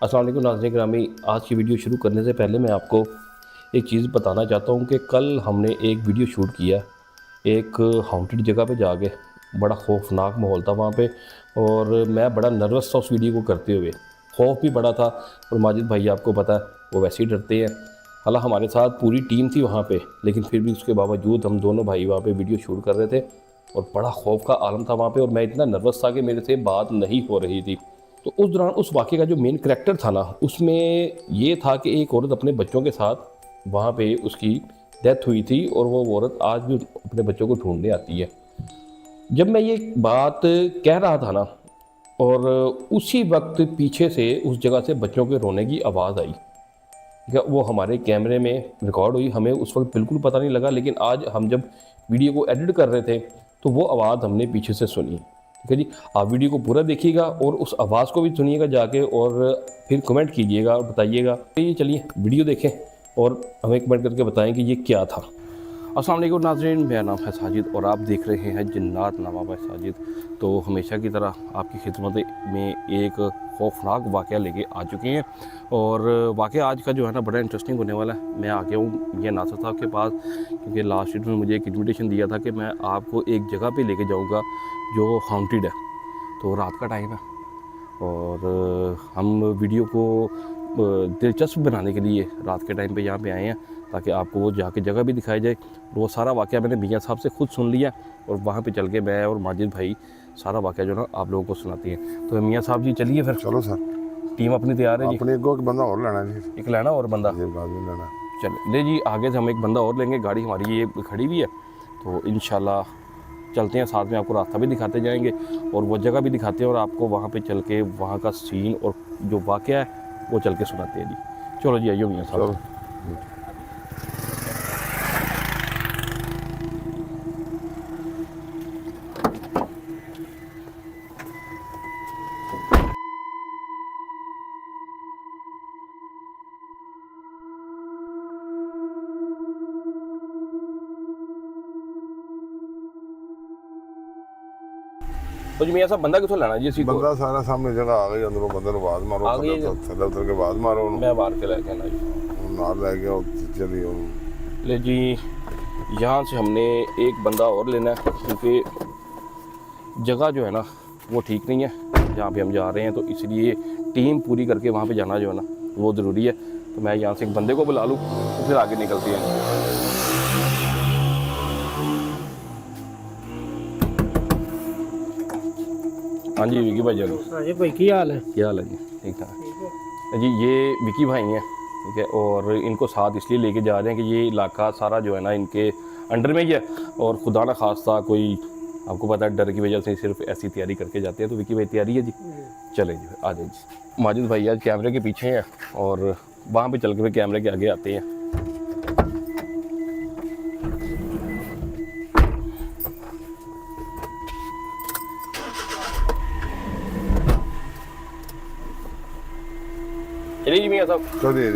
अस्सलाम वालेकुम नाज़रीन गिरामी। आज की वीडियो शुरू करने से पहले मैं आपको एक चीज़ बताना चाहता हूँ कि कल हमने एक वीडियो शूट किया एक हॉन्टेड जगह पे जाके। बड़ा खौफनाक माहौल था वहाँ पे और मैं बड़ा नर्वस था उस वीडियो को करते हुए। खौफ भी बड़ा था और माजिद भाई आपको पता है वो वैसे ही डरते हैं। हालांकि हमारे साथ पूरी टीम थी वहाँ पे, लेकिन फिर भी उसके बावजूद हम दोनों भाई वहाँ पे वीडियो शूट कर रहे थे और बड़ा खौफ का आलम था वहाँ पे और मैं इतना नर्वस था कि मेरे से बात नहीं हो रही थी। तो उस दौरान उस वाक़े का जो मेन करैक्टर था ना, उसमें ये था कि एक औरत अपने बच्चों के साथ वहाँ पे उसकी डेथ हुई थी और वो औरत आज भी अपने बच्चों को ढूंढने आती है। जब मैं ये बात कह रहा था ना, और उसी वक्त पीछे से उस जगह से बच्चों के रोने की आवाज़ आई। वो हमारे कैमरे में रिकॉर्ड हुई, हमें उस वक्त बिल्कुल पता नहीं लगा, लेकिन आज हम जब वीडियो को एडिट कर रहे थे तो वो आवाज़ हमने पीछे से सुनी। ठीक है जी, आप वीडियो को पूरा देखिएगा और उस आवाज़ को भी सुनिएगा जाके और फिर कमेंट कीजिएगा और बताइएगा। तो ये चलिए वीडियो देखें और हमें कमेंट करके बताएं कि ये क्या था। अस्सलाम वालेकुम नाज़रीन, मेरा नाम है साजिद और आप देख रहे हैं जिन्नात नामा बाय साजिद। तो हमेशा की तरह आपकी खिदमत में एक खौफनाक वाक़या लेके आ चुके हैं और वाक़या आज का जो है ना बड़ा इंटरेस्टिंग होने वाला है। मैं आ गया हूँ मियां नासिर साहब के पास, क्योंकि लास्ट वीक में मुझे एक इन्विटेशन दिया था कि मैं आपको एक जगह पे लेके जाऊँगा जो हॉन्टेड है। तो रात का टाइम है और हम वीडियो को दिलचस्प बनाने के लिए रात के टाइम पे यहाँ पे आए हैं ताकि आपको वो जाके जगह भी दिखाई जाए। वो सारा वाक़या मैंने मियां साहब से खुद सुन लिया और वहाँ पे चल के मैं और माजिद भाई सारा वाक़या जो ना आप लोगों को सुनाते हैं। तो मियां साहब जी चलिए फिर। चलो सर, टीम अपनी तैयार है जी? अपने एक बंदा और लेना जी। एक लेना और बंदा? ये बाद में लेना। चलो ले जी, आगे से हम एक बंदा और लेंगे। गाड़ी हमारी ये खड़ी भी है तो इंशाल्लाह चलते हैं, साथ में आपको रास्ता भी दिखाते जाएंगे और वो जगह भी दिखाते हैं और आपको वहाँ पे चल के वहाँ का सीन और जो वाक़या है वो चल के सुनाते हैं जी। चलो जी आइए मियां साहब। तो जी मियां साहब बंदा किथों लेना जी? इसी को बंदा सारा सामने जगह आ गई, अंदरों बंदे ਨੂੰ आवाज मारो, आ गई थल्ले उतर के आवाज मारो, मैं मार के लेके आना जी। नाल ले गया चलिए। ले जी, यहाँ से हमने एक बंदा और लेना है क्योंकि जगह जो है ना वो ठीक नहीं है जहाँ पे हम जा रहे हैं, तो इसलिए टीम पूरी करके वहाँ पे जाना जो है ना वो ज़रूरी है। तो मैं यहाँ से एक बंदे को बुला लूँ तो फिर आगे निकलते हैं। हाँ जी विकी भाई चलो। हाँ जी भाई की हाल है? क्या हाल है जी? ठीक है जी। ये विकी भाई हैं, ठीक है, और इनको साथ इसलिए लेके जा रहे हैं कि ये इलाका सारा जो है ना इनके अंडर में ही है और खुदा ना खास्ता कोई आपको पता है डर की वजह से सिर्फ ऐसी तैयारी करके जाते हैं। तो विकी भाई तैयारी है जी? चले जी आ जाए जी। माजिद भाई आज कैमरे के पीछे हैं और वहाँ पे चल के फिर कैमरे के आगे आते हैं। चलिए जी मियां साहब। चलिए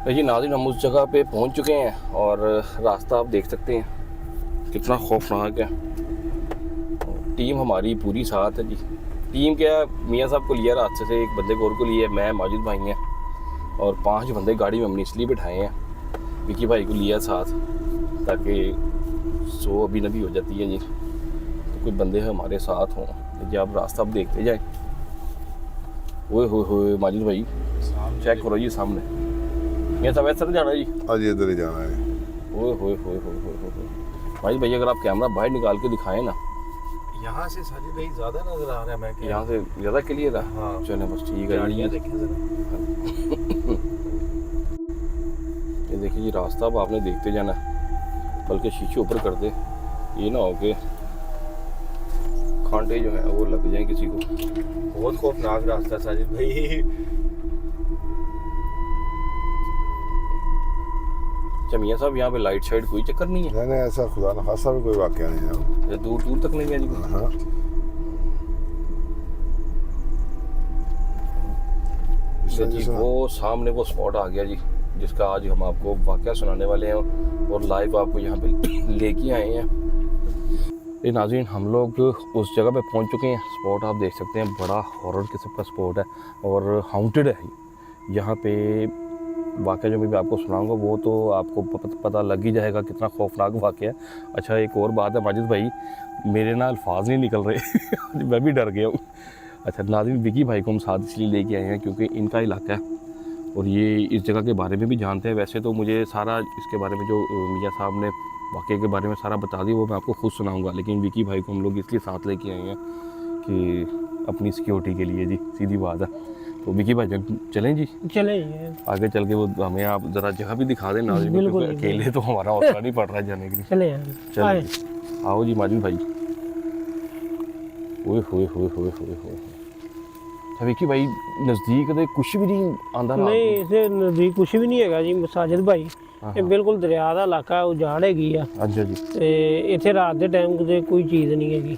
देखिए नाज़रीन, हम उस जगह पे पहुंच चुके हैं और रास्ता आप देख सकते हैं कितना खौफनाक है। टीम हमारी पूरी साथ है जी। टीम क्या है, मियां साहब को लिया रास्ते से, एक बंदे को और को लिया, मैं माजिद भाई हैं और 5 बंदे गाड़ी में हमने इसलिए बिठाए हैं। विकी भाई को लिया साथ ताकि सो अभी नबी हो जाती है जी, तो कोई बंदे हमारे साथ हों। जब आप रास्ता आप देखते जाए। ओए हो माजिद भाई चेक करो जी सामने। मियां साहब ऐसा जाना जी? आज इधर ही जाना है। ओए होए भाई भैया अगर आप कैमरा बाहर निकाल के दिखाएं ना। यहाँ से साजिद भाई ज्यादा नजर आ रहा है। मैं यहाँ से ज़्यादा क्लियर है? हाँ चलें बस ठीक है जी। देखें जरा। ये देखिए जी रास्ता अब आपने देखते जाना, बल्कि शीशे ऊपर कर दे, ये ना हो के कांटे जो है वो लग जाए किसी को। बहुत खौफनाक रास्ता साजिद भाई। अच्छा मियां साहब यहाँ पे लाइट शाइट कोई चक्कर नहीं है? नहीं ऐसा खुदा ना खासा भी कोई वाकया नहीं है। ये दूर दूर तक नहीं है जी? हाँ जी वो सामने वो स्पॉट आ गया जी जिसका आज हम आपको वाकया सुनाने वाले हैं और लाइव आपको यहाँ पे लेके आए हैं। ये नाज़रीन हम लोग उस जगह पे पहुंच चुके हैं। स्पॉट आप देख सकते हैं, बड़ा हॉरर किस्म का स्पॉट है और हाउंटेड है। यहाँ पे वाक़या जो मैं भी आपको सुनाऊंगा वो तो आपको पता लग ही जाएगा कितना खौफनाक वाक़या है। अच्छा एक और बात है माजिद भाई, मेरे ना अल्फाज नहीं निकल रहे मैं भी डर गया हूँ। अच्छा नाज़रीन, विकी भाई को हम साथ इसलिए लेके आए हैं क्योंकि इनका इलाका है और ये इस जगह के बारे में भी जानते हैं। वैसे तो मुझे सारा इसके बारे में जो मियाँ साहब ने वाक़े के बारे में सारा बता दी वो मैं आपको खुद सुनाऊंगा, लेकिन विकी भाई को हम लोग इसलिए साथ लेके आए हैं कि अपनी सिक्योरिटी के लिए जी, सीधी बात है। तो विकी भाई चलें जी, चले आगे चल के वो हमें आप ज़रा जगह भी दिखा दें नाज़रीन, बिल्कुल, क्योंकि अकेले तो हमारा हौसला नहीं पड़ रहा है जाने के लिए। चले चलिए जी, आओ जी माजिद भाई। ओए होए होए होए होए होए। अच्छा विकी भाई नज़दीक तो कुछ भी नहीं आंदा रात नहीं ਨੂੰ? इसे नज़दीक कुछ भी नहीं है जी साजिद भाई। ਇਹ ਬਿਲਕੁਲ ਦਰਿਆ ਦਾ ਇਲਾਕਾ ਉਜਾੜ ਹੈਗੀ ਆ ਅੱਛਾ ਜੀ। ਤੇ ਇੱਥੇ ਰਾਤ ਦੇ ਟਾਈਮ ਕਿਤੇ ਕੋਈ ਚੀਜ਼ ਨਹੀਂ ਹੈਗੀ।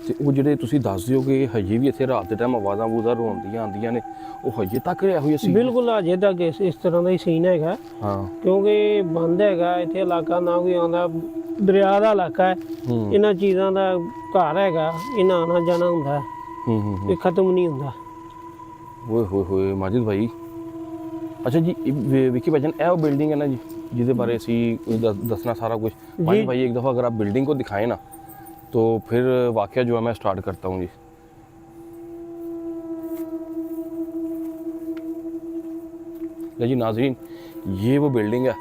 ਤੇ ਉਹ ਜਿਹੜੇ ਤੁਸੀਂ ਦੱਸ ਦਿਓ ਕਿ ਹਜੇ ਵੀ ਇੱਥੇ ਰਾਤ ਦੇ ਟਾਈਮ ਆਵਾਜ਼ਾਂ ਵੂਜ਼ਾਂ ਰੋਂਦੀਆਂ ਆਉਂਦੀਆਂ ਨੇ, ਉਹ ਹਜੇ ਤੱਕ ਰਿਹਾ ਹੋਈ ਸੀ? ਬਿਲਕੁਲ ਅਜੇ ਤੱਕ ਇਸ ਤਰ੍ਹਾਂ ਦਾ ਹੀ ਸੀਨ ਹੈਗਾ ਹਾਂ ਕਿਉਂਕਿ ਬੰਦ ਹੈਗਾ ਇੱਥੇ ਇਲਾਕਾ, ਨਾ ਕੋਈ ਆਉਂਦਾ, ਦਰਿਆ ਦਾ ਇਲਾਕਾ ਹੈ। ਇਹਨਾਂ ਚੀਜ਼ਾਂ ਦਾ ਘਰ ਹੈਗਾ, ਇਹਨਾਂ ਆਉਣਾ ਜਾਣਾ ਹੁੰਦਾ, ਇਹ ਖਤਮ ਨਹੀਂ ਹੁੰਦਾ। ਓਏ ਹੋਏ ਹੋਏ ਮਾजिद ਭਾਈ। ਅੱਛਾ ਜੀ विकी भाईजान ਇਹ ਉਹ बिल्डिंग है ना जी जिसके बारे ਅਸੀਂ ਦੱਸਣਾ सारा कुछ। माजिद भाई एक दफ़ा अगर आप बिल्डिंग को दिखाएं ना तो फिर वाक़या जो है मैं स्टार्ट करता हूँ जी। जी नाज़रीन ये वो बिल्डिंग है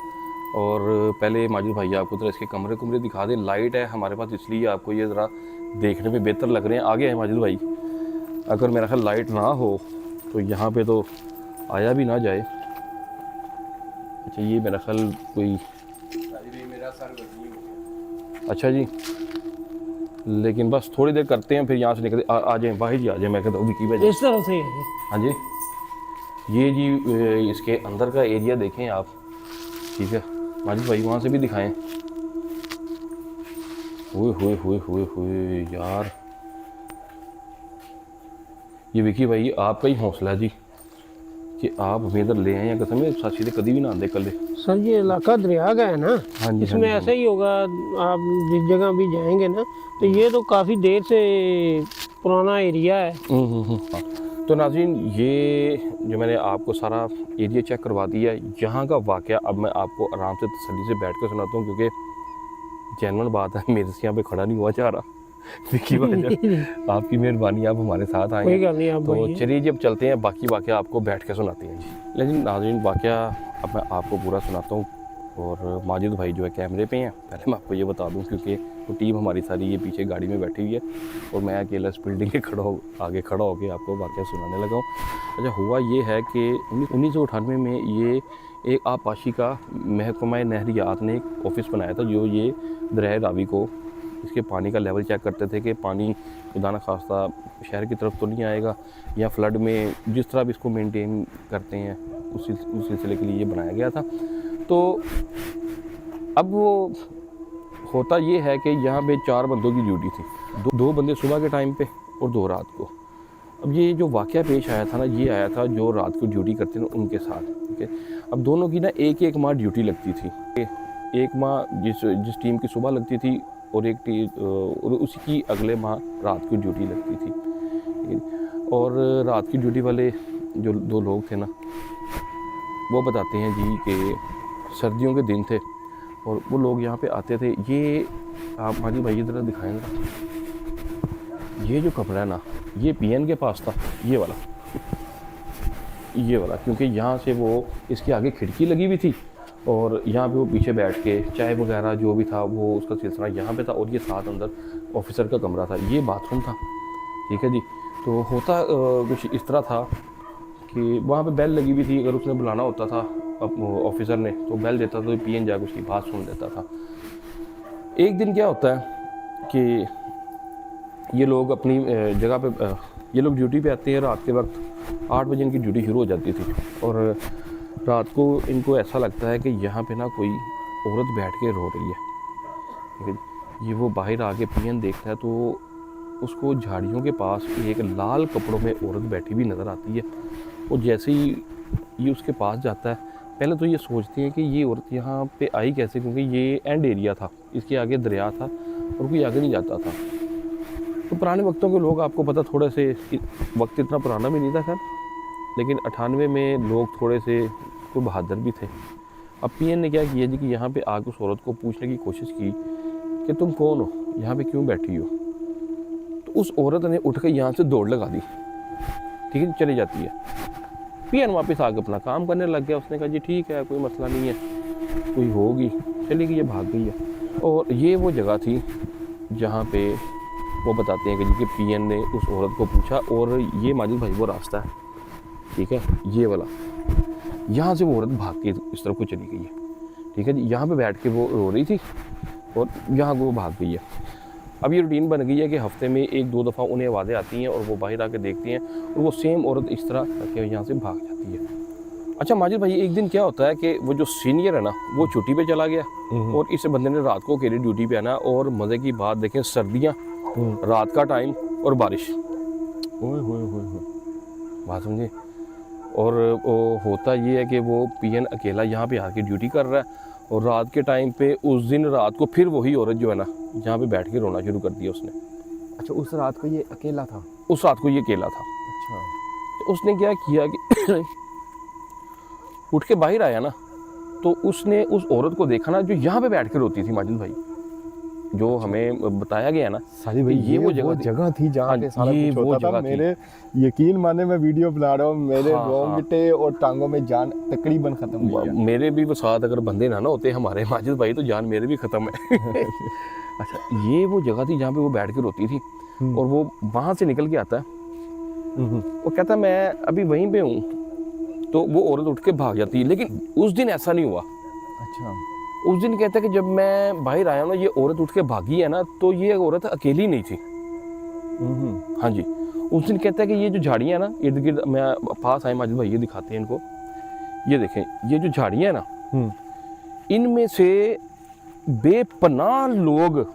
और पहले माजिद भाई आपको तो इसके कमरे कुमरे दिखा दें। लाइट है हमारे पास इसलिए आपको ये ज़रा देखने में बेहतर लग रहे हैं। आगे है माजिद भाई, अगर मेरा ख्याल लाइट ना हो तो यहाँ पे तो आया भी ना जाए। अच्छा ये मेरा ख्याल कोई, अच्छा जी लेकिन बस थोड़ी देर करते हैं फिर यहाँ से निकल आ जाएँ बाहर जी, आ जाए। मैं कहता हूँ विकी भाई इस तरह से है। हाँ जी ये जी इसके अंदर का एरिया देखें आप, ठीक है माजिद भाई वहाँ से भी दिखाएं। हुए हुए हुए हुए हुए यार, ये विकी भाई आपका ही हौसला है जी कि आप हमें इधर ले आए हैं। कसम है साथी से कभी भी ना आते कल। सर ये इलाका दरिया का है ना, हाँ जी, इसमें ऐसा ही होगा। आप जिस जगह भी जाएंगे ना तो ये तो काफ़ी देर से पुराना एरिया है। तो नाज़रीन ये जो मैंने आपको सारा एरिया चेक करवा दिया है, यहाँ का वाक़या अब मैं आपको आराम से तसल्ली से बैठ कर सुनाता हूँ क्योंकि जेन्युइन बात है मेरे से यहाँ पे खड़ा नहीं हुआ जा रहा। विकी भाई आपकी मेहरबानी, आप हमारे साथ आए कोई गल नहीं, आप तो भाई चलिए जी अब चलते हैं, बाकी वाक़या आपको बैठ के सुनाते हैं जी। लेकिन नाज़रीन वाक़या अब मैं आपको पूरा सुनाता हूँ और माजिद भाई जो है कैमरे पे हैं। पहले मैं आपको ये बता दूँ क्योंकि वो टीम हमारी सारी ये पीछे गाड़ी में बैठी हुई है और मैं अकेला इस बिल्डिंग के आगे खड़ा होकर आपको वाक़या सुनाने लगा हूँ। अच्छा हुआ ये है कि 1998 में ये एक आबपाशी का महकमा नहरियात ने एक ऑफिस बनाया था जो ये दरिया रावी को इसके पानी का लेवल चेक करते थे कि पानी खुदा न खास्ता शहर की तरफ तो नहीं आएगा या फ्लड में जिस तरह भी इसको मेंटेन करते हैं उस सिलसिले के लिए ये बनाया गया था। तो अब वो होता ये है कि यहाँ पे 4 बंदों की ड्यूटी थी, दो बंदे सुबह के टाइम पे और 2 रात को। अब ये जो वाक़या पेश आया था ना, ये आया था जो रात को ड्यूटी करते थे उनके साथ, ठीक है। अब दोनों की ना एक माह ड्यूटी लगती थी। एक माह जिस टीम की सुबह लगती थी और और उसी की अगले माह रात की ड्यूटी लगती थी, ठीक है। और रात की ड्यूटी वाले जो 2 लोग थे ना, वो बताते हैं जी कि सर्दियों के दिन थे और वो लोग यहाँ पे आते थे। ये आप माजी भाई इधर दिखाएंगे, ये जो कमरा है ना ये पीएन के पास था, ये वाला क्योंकि यहाँ से वो इसके आगे खिड़की लगी हुई थी और यहाँ पे वो पीछे बैठ के चाय वगैरह जो भी था वो उसका सिलसिला यहाँ पे था और ये साथ अंदर ऑफिसर का कमरा था, ये बाथरूम था, ठीक है जी। तो होता कुछ इस तरह था कि वहाँ पे बेल लगी हुई थी, अगर उसने बुलाना होता था ऑफिसर ने तो बेल देता था तो पीएन जाकर उसकी बात सुन लेता था। एक दिन क्या होता है कि ये लोग अपनी जगह पे ये लोग ड्यूटी पे आते हैं रात के वक्त, 8 बजे इनकी ड्यूटी शुरू हो जाती थी और रात को इनको ऐसा लगता है कि यहाँ पे ना कोई औरत बैठ के रो रही है, ठीक है। ये वो बाहर आके पीएन देखता है तो उसको झाड़ियों के पास एक लाल कपड़ों में औरत बैठी हुई नज़र आती है और जैसे ही ये उसके पास जाता है पहले तो ये सोचते हैं कि ये औरत यहाँ पे आई कैसे, क्योंकि ये एंड एरिया था, इसके आगे दरिया था और कोई आगे नहीं जाता था। तो पुराने वक्तों के लोग, आपको पता, थोड़े से वक्त इतना पुराना भी नहीं था खैर, लेकिन 98 में लोग थोड़े से कोई बहादुर भी थे। अब पीएन ने क्या किया जी कि यहाँ पे आके उस औरत को पूछने की कोशिश की कि तुम कौन हो, यहाँ पे क्यों बैठी हो। तो उस औरत ने उठ कर यहाँ से दौड़ लगा दी, ठीक है, चली जाती है। पीएन वापस आके अपना काम करने लग गया। उसने कहा जी ठीक है, कोई मसला नहीं है, कोई होगी, चली गई है, भाग गई है। और ये वो जगह थी जहाँ पे वो बताते हैं कि जी कि पीएन ने उस औरत को पूछा, और ये माजिद भाई वो रास्ता है, ठीक है, ये वाला, यहाँ से वो औरत भाग के इस तरफ को चली गई है, ठीक है जी। यहाँ पे बैठ के वो रो रही थी और यहाँ को वो भाग गई है। अब ये रूटीन बन गई है कि हफ्ते में 1-2 दफ़ा उन्हें आवाज़ें आती हैं और वो बाहर आके देखती हैं, और वो सेम औरत इस तरह करके यहाँ से भाग जाती है। अच्छा माजिद भाई, एक दिन क्या होता है कि वो जो सीनियर है ना, वो छुट्टी पे चला गया, और इस बंदे ने रात को अकेले ड्यूटी पे आना। और मज़े की बात देखें, सर्दियाँ, रात का टाइम और बारिश, बात समझे। और वो होता ये है कि वो पीएन अकेला यहाँ पे आके ड्यूटी कर रहा है, और रात के टाइम पे उस दिन रात को फिर वही औरत जो है ना, यहाँ पे बैठ के रोना शुरू कर दिया उसने। अच्छा, उस रात को ये अकेला था? उस रात को ये अकेला था। अच्छा। तो उसने क्या किया कि उठ के बाहर आया ना, तो उसने उस औरत को देखा ना जो यहाँ पे बैठ के रोती थी माजिद भाई, जो हमें बताया गया ना। साजिद भाई, ये वो जगह थी जहाँ पे सारा कुछ होता था। मेरे यकीन माने, मैं वीडियो बना रहा हूँ, मेरे रोंगटे और टांगों में जान तकरीबन खत्म हुई है। मेरे भी वो साथ अगर बंदे ना होते हमारे माजिद भाई, तो जान मेरे भी खत्म है। अच्छा, ये वो जगह थी जहाँ पे वो बैठ के रोती थी, और वो वहाँ से निकल के आता है, वो कहता मैं अभी वहीं पे हूँ, तो वो औरत उठ के भाग जाती है। लेकिन उस दिन ऐसा नहीं हुआ। अच्छा। उस दिन कहता है कि जब मैं बाहर आया ना, ये औरत उठ के भागी है ना, तो ये औरत अकेली नहीं थी। हाँ जी। उस दिन कहता है कि ये जो झाड़ियाँ ना इर्द गिर्द, मैं पास आए माजिद भाई, ये दिखाते हैं इनको, ये देखें, ये जो झाड़ियाँ हैं ना, इनमें से बेपनाह लोग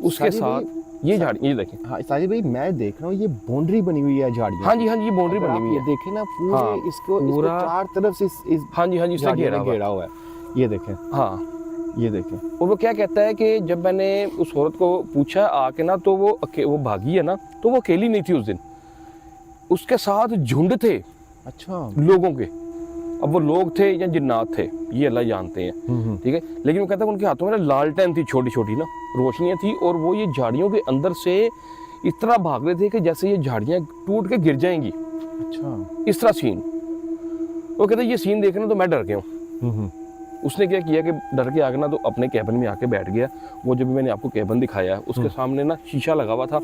उसके साथ, ये झाड़ी, ये देखें। हाँ साजिद भाई, मैं देख रहा हूँ ये बाउंड्री बनी हुई है झाड़ियों। हाँ जी, हाँ जी, ये बाउंड्री बनी हुई ये है। देखें ना, पूरे हाँ, इसको पूरा चार तरफ से इस हाँ जी, हाँ जी, इससे घेरा हुआ है। ये देखें। हाँ, ये देखें। और वो क्या कहता है कि जब मैंने उस औरत को पूछा आके ना, तो वो भागी है ना, तो वो अकेली नहीं थी उस दिन, उसके साथ झुंड थे। अच्छा। लोगों के, अब वो लोग थे या जिन्नात थे, ये अल्लाह जानते हैं, ठीक है। लेकिन वो कहता है उनके हाथों में ना लालटेन थी, छोटी छोटी ना रोशनियाँ थी, और वो ये झाड़ियों के अंदर से इस तरह भाग रहे थे कि जैसे ये झाड़ियाँ टूट के गिर जाएंगी। अच्छा। इस तरह सीन। वो कहता है ये सीन देखना तो मैं डर गया हूँ। उसने क्या किया कि डर के आगे ना, तो अपने कैबिन में आके बैठ गया। वो जब भी मैंने आपको कैबिन दिखाया है, उसके सामने ना शीशा लगा हुआ था,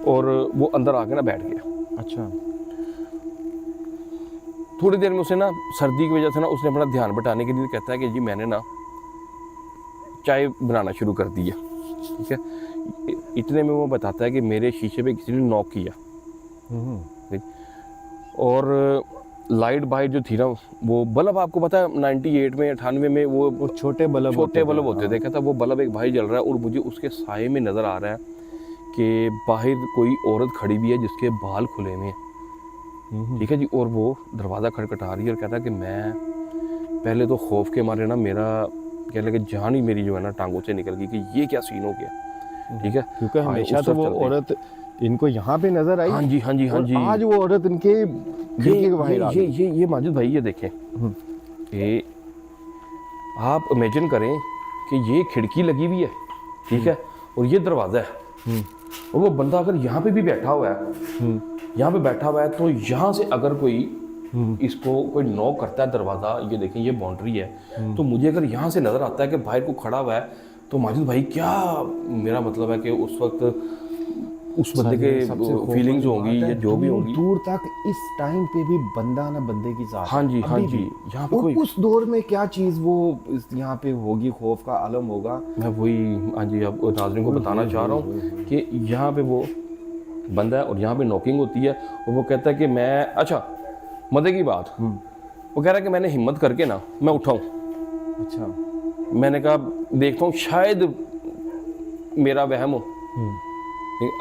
और वो अंदर आके ना बैठ गया। अच्छा। थोड़ी देर में उसे ना सर्दी की वजह से ना उसने अपना ध्यान बटाने के लिए कहता है कि जी मैंने ना चाय बनाना शुरू कर दिया, ठीक है। इतने में वो बताता है कि मेरे शीशे पे किसी ने नॉक किया, और लाइट बाहर जो थी ना, वो बल्ब, आपको पता है 98 में 98 में वो छोटे बल्ब होते थे। कहता वो बल्ब एक भाई जल रहा है, और मुझे उसके साए में नज़र आ रहा है कि बाहर कोई औरत खड़ी हुई है जिसके बाल खुले हुए हैं, ठीक है जी। और वो दरवाज़ा खटखटा रही है, और कहता है कि मैं पहले तो खौफ के मारे ना, मेरा कह लगे जान ही मेरी जो है ना टांगों से निकल गई कि ये क्या सीन हो गया, ठीक है। क्योंकि हमेशा तो वो औरत इनको यहाँ पे नजर आई। हाँ जी, हाँ जी, हाँ जी। आज वो औरत इनके खिड़की के बाहर आ गई। ये माजिद भाई, ये देखें कि आप इमेजिन करें कि ये खिड़की लगी हुई है, ठीक है, और ये दरवाज़ा है, और वो बंदा अगर यहाँ पे भी बैठा हुआ है, यहाँ पे बैठा हुआ है, तो यहाँ से अगर कोई इसको कोई नॉक करता है दरवाज़ा, ये देखें ये बाउंड्री है, तो मुझे अगर यहाँ से नज़र आता है कि बाहर को खड़ा हुआ है, तो माजिद भाई क्या मेरा मतलब है कि उस वक्त उस बंदे के फीलिंग्स होंगी या जो भी होंगी। दूर तक इस टाइम पे भी बंदा ना बंदे की जात। हाँ जी, हाँ जी। यहाँ पे कोई उस दौर में क्या चीज़ वो यहाँ पे होगी, खौफ का आलम होगा। मैं वही हाँ जी अब नाज़रीन को बताना चाह रहा हूँ कि यहाँ पे वो बंदा है, और यहाँ पे नॉकिंग होती है, और वो कहता है कि मैं, अच्छा मज़े की बात, वो कह रहा है कि मैंने हिम्मत करके ना मैं उठाऊँ। अच्छा। मैंने कहा देखता हूँ शायद मेरा वहम हो।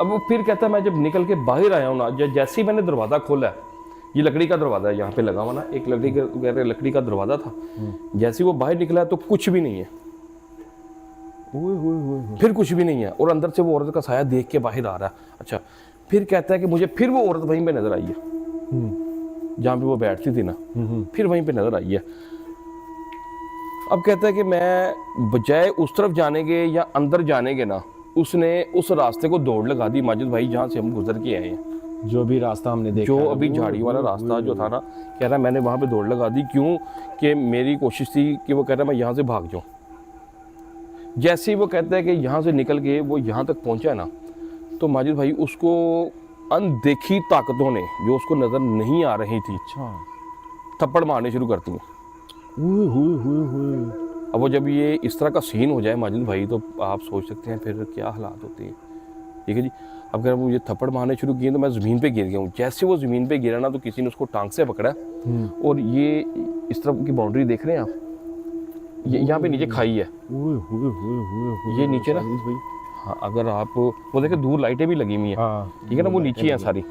अब वो फिर कहता है मैं जब निकल के बाहर आया हूँ ना, जैसे ही मैंने दरवाज़ा खोला है, ये लकड़ी का दरवाज़ा है, यहाँ पे लगा हुआ ना एक लकड़ी का दरवाज़ा था, जैसे ही वो बाहर निकला तो कुछ भी नहीं है, फिर कुछ भी नहीं है, और अंदर से वो औरत का साया देख के बाहर आ रहा है। अच्छा, फिर कहता है कि मुझे फिर वो औरत वहीं पे नजर आई है जहाँ पे वो बैठती थी ना, फिर वहीं पे नजर आई है। अब कहता है कि मैं बजाय उस तरफ जाने के या अंदर जाने के ना, उसने उस रास्ते को दौड़ लगा दी माजिद भाई जहाँ से हम गुजर के आए हैं। जो भी रास्ता हमने देखा, जो अभी झाड़ी वाला रास्ता जो था ना, कह रहा है मैंने वहाँ पे दौड़ लगा दी। क्यों? कि मेरी कोशिश थी कि वो कह रहा है मैं यहाँ से भाग जाऊँ। जैसे ही वो कहता है कि यहाँ से निकल के वो यहाँ तक पहुँचा है ना, तो माजिद भाई उसको अनदेखी ताकतों ने जो उसको नज़र नहीं आ रही थी, अच्छा, थप्पड़ मारने शुरू करती हैं। अब वो जब ये इस तरह का सीन हो जाए माजिद भाई, तो आप सोच सकते हैं फिर क्या हालात होते हैं। ठीक है जी। अब अगर मुझे थप्पड़ मारने शुरू किए तो मैं ज़मीन पे गिर गया हूँ। जैसे वो ज़मीन पे गिरा ना, तो किसी ने उसको टांग से पकड़ा, और ये इस तरफ की बाउंड्री देख रहे हैं आप, ये यहाँ पे नीचे खाई है, ये नीचे ना। हाँ, अगर आप वो देखें दूर लाइटें भी लगी हुई हैं, ठीक है ना, वो नीचे है सारी,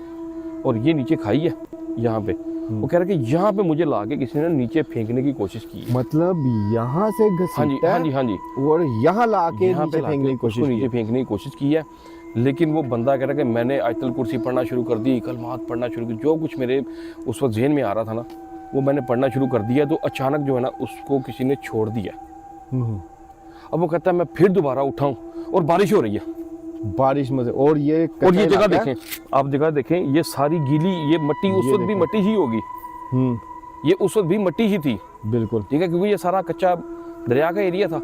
और ये नीचे खाई है यहाँ पे। वो कह रहा है कि यहाँ पे मुझे ला के किसी ने नीचे फेंकने की कोशिश की है। मतलब यहाँ से घसीटा, हाँ जी, हाँ जी, और यहाँ ला के यहाँ पे नीचे फेंकने की कोशिश की। नीचे फेंकने की कोशिश की है। लेकिन वो बंदा कह रहा है कि मैंने आयतल कुर्सी पढ़ना शुरू कर दी, कलमात पढ़ना शुरू कर, जो कुछ मेरे उस वक्त जहन में आ रहा था ना, वो मैंने पढ़ना शुरू कर दिया। तो अचानक जो है ना, उसको किसी ने छोड़ दिया। अब वो कहता है मैं फिर दोबारा उठाऊं, और बारिश हो रही है, बारिश में से, और ये जगह देखें आप, जगह देखें, ये सारी गीली, ये मट्टी उस वक्त भी मट्टी ही होगी, ये उस वक्त भी मट्टी ही थी, बिल्कुल, ठीक है, क्योंकि ये सारा कच्चा दरिया का एरिया था।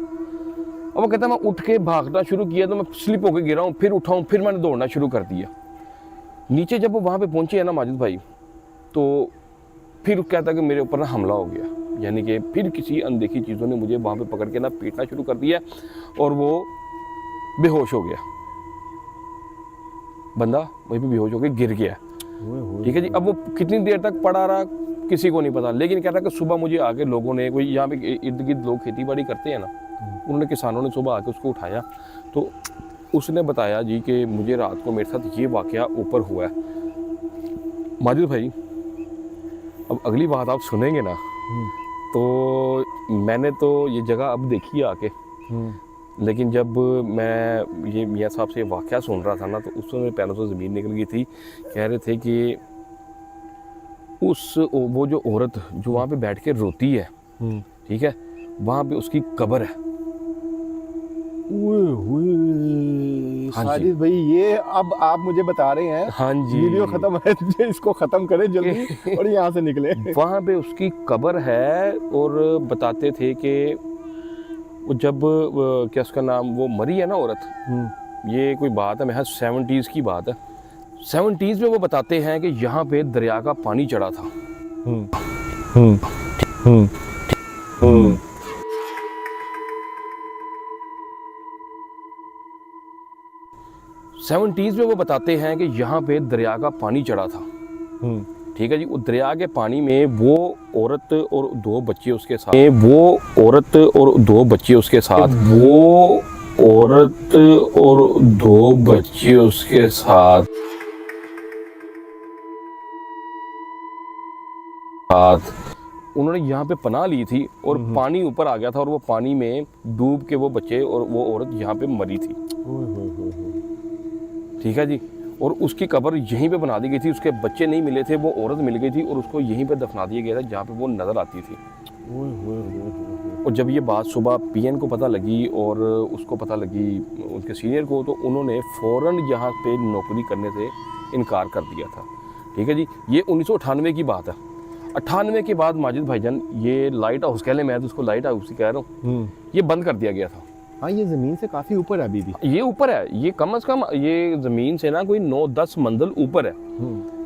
अब वो कहता है मैं उठ के भागना शुरू किया, तो मैं स्लिप होकर गिरा हूँ, फिर उठाऊँ, फिर मैंने दौड़ना शुरू कर दिया। नीचे जब वो वहाँ पे पहुँचे है ना माजिद भाई, तो फिर कहता है कि मेरे ऊपर ना हमला हो गया, यानी कि फिर किसी अनदेखी चीज़ों ने मुझे वहाँ पे पकड़ के ना पीटना शुरू कर दिया, और वो बेहोश हो गया। बंदा वहीं पे बेहोश होकर गिर गया। ठीक है जी। अब वो कितनी देर तक पड़ा रहा किसी को नहीं पता, लेकिन कह रहा है कि सुबह मुझे आके लोगों ने, कोई यहाँ पे इर्द गिर्द लोग खेती बाड़ी करते हैं ना, उन्होंने, किसानों ने सुबह आके उसको उठाया, तो उसने बताया जी कि मुझे रात को मेरे साथ ये वाकया ऊपर हुआ है। माजिद भाई, अब अगली बात आप सुनेंगे ना, तो मैंने तो ये जगह अब देखी आके, लेकिन जब मैं ये मियाँ साहब से वाकया सुन रहा था ना, तो उस समय पैरों से ज़मीन निकल गई थी। कह रहे थे कि वो जो औरत जो वहाँ पे बैठ के रोती है, ठीक है, वहाँ पे उसकी कब्र है। हाँ साजिद भाई, ये अब आप मुझे बता रहे हैं, हाँ जी, वीडियो खत्म है, इसको खत्म करें जल्दी और यहाँ से निकले। वहाँ पे उसकी कब्र है, और बताते थे कि वो जब क्या उसका नाम, वो मरी है ना औरत, ये कोई बात है, मैं 70s की बात है, 70s में वो बताते हैं कि यहाँ पे दरिया का पानी चढ़ा था। 70s में वो बताते हैं कि यहाँ पे दरिया का पानी चढ़ा था। ठीक है जी। वो दरिया के पानी में वो औरत और दो बच्चे उसके साथ, वो औरत और दो बच्चे उसके साथ, वो औरत और दो बच्चे उसके साथ उन्होंने यहाँ पे पनाह ली थी, और पानी ऊपर आ गया था, और वो पानी में डूब के वो बच्चे और वो औरत यहाँ पे मरी थी। ठीक है जी। और उसकी कब्र यहीं पे बना दी गई थी, उसके बच्चे नहीं मिले थे, वो औरत मिल गई थी, और उसको यहीं पे दफना दिया गया था जहाँ पे वो नज़र आती थी। और जब ये बात सुबह पीएन को पता लगी और उसको पता लगी उनके सीनियर को, तो उन्होंने फ़ौरन यहाँ पे नौकरी करने से इनकार कर दिया था। ठीक है जी। ये 1998 की बात है। 98 के बाद माजिद भाईजान, ये लाइट हाउस कह लें, मैं तो उसको लाइट हाउस ही कह रहा हूँ, ये बंद कर दिया गया था। हाँ, ये ज़मीन से काफ़ी ऊपर है अभी भी। ये ऊपर है, ये कम से कम ये ज़मीन से ना कोई 9-10 मंजिल ऊपर है,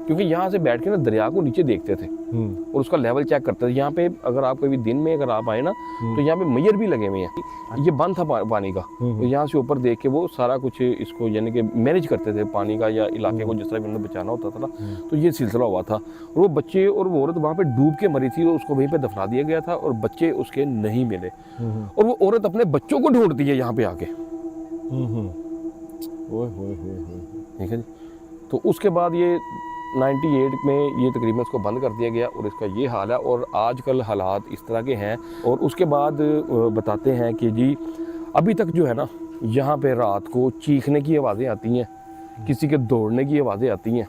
क्योंकि यहाँ से बैठ के ना दरिया को नीचे देखते थे और उसका लेवल चेक करते थे। यहाँ पे अगर आप कभी दिन में अगर आप आए ना, तो यहाँ पे मैयर भी लगे हुए हैं, ये बंद था पानी का, तो यहाँ से ऊपर देख के वो सारा कुछ इसको यानी कि मैनेज करते थे पानी का, या इलाके को जिस तरह भी उन्हें बचाना होता था ना, तो ये सिलसिला हुआ था। और वो बच्चे और वो औरत वहाँ पे डूब के मरी थी, और उसको वहीं पे दफना दिया गया था, और बच्चे उसके नहीं मिले, और वो औरत अपने बच्चों को ढूंढती है यहाँ पे आके। ठीक है जी। तो उसके बाद ये 98 में ये तकरीबन इसको बंद कर दिया गया, और इसका ये हाल है, और आजकल हालात इस तरह के हैं। और उसके बाद बताते हैं कि जी अभी तक जो है ना यहाँ पे रात को चीखने की आवाज़ें आती हैं, किसी के दौड़ने की आवाज़ें आती हैं,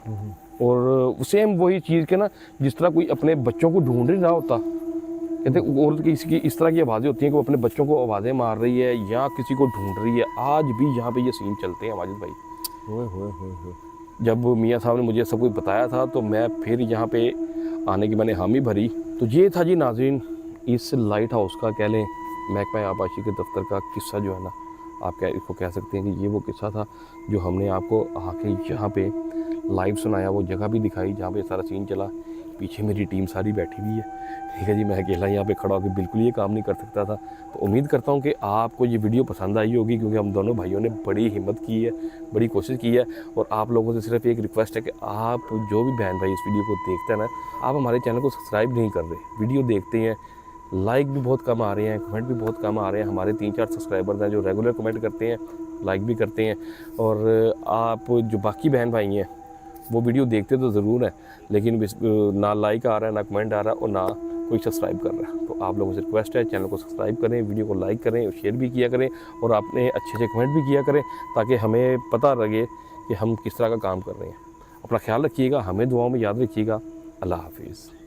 और सेम वही चीज़ के ना जिस तरह कोई अपने बच्चों को ढूंढ नहीं रहा होता, कहते औरत की इसकी इस तरह की आवाज़ें होती हैं कि वो अपने बच्चों को आवाज़ें मार रही है या किसी को ढूंढ रही है। आज भी यहाँ पे ये सीन चलते हैं माजिद भाई। ओए। जब मियाँ साहब ने मुझे सब कुछ बताया था तो मैं फिर यहाँ पे आने की मैंने हामी भरी। तो ये था जी नाज़रीन इस लाइट हाउस का, कह लें महकमा आबाशी के दफ्तर का किस्सा जो है ना, आप इसको कह सकते हैं कि ये वो किस्सा था जो हमने आपको आके यहाँ पे लाइव सुनाया, वो जगह भी दिखाई जहाँ पे सारा सीन चला। पीछे मेरी टीम सारी बैठी हुई है, ठीक है जी, मैं अकेला यहाँ पे खड़ा होकर बिल्कुल ये काम नहीं कर सकता था। तो उम्मीद करता हूँ कि आपको ये वीडियो पसंद आई होगी, क्योंकि हम दोनों भाइयों ने बड़ी हिम्मत की है, बड़ी कोशिश की है। और आप लोगों से सिर्फ एक रिक्वेस्ट है कि आप जो भी बहन भाई इस वीडियो को देखते हैं ना, आप हमारे चैनल को सब्सक्राइब नहीं कर रहे, वीडियो देखते हैं, लाइक भी बहुत कम आ रहे हैं, कमेंट भी बहुत कम आ रहे हैं। हमारे 3-4 सब्सक्राइबर्स हैं जो रेगुलर कमेंट करते हैं, लाइक भी करते हैं, और आप जो बाकी बहन भाई हैं वो वीडियो देखते तो ज़रूर हैं, लेकिन ना लाइक आ रहा है, ना कमेंट आ रहा है, और ना कोई सब्सक्राइब कर रहा है। तो आप लोगों से रिक्वेस्ट है, चैनल को सब्सक्राइब करें, वीडियो को लाइक करें और शेयर भी किया करें, और आपने अच्छे कमेंट भी किया करें, ताकि हमें पता लगे कि हम किस तरह का काम कर रहे हैं। अपना ख्याल रखिएगा, हमें दुआओं में याद रखिएगा। अल्लाह हाफिज़।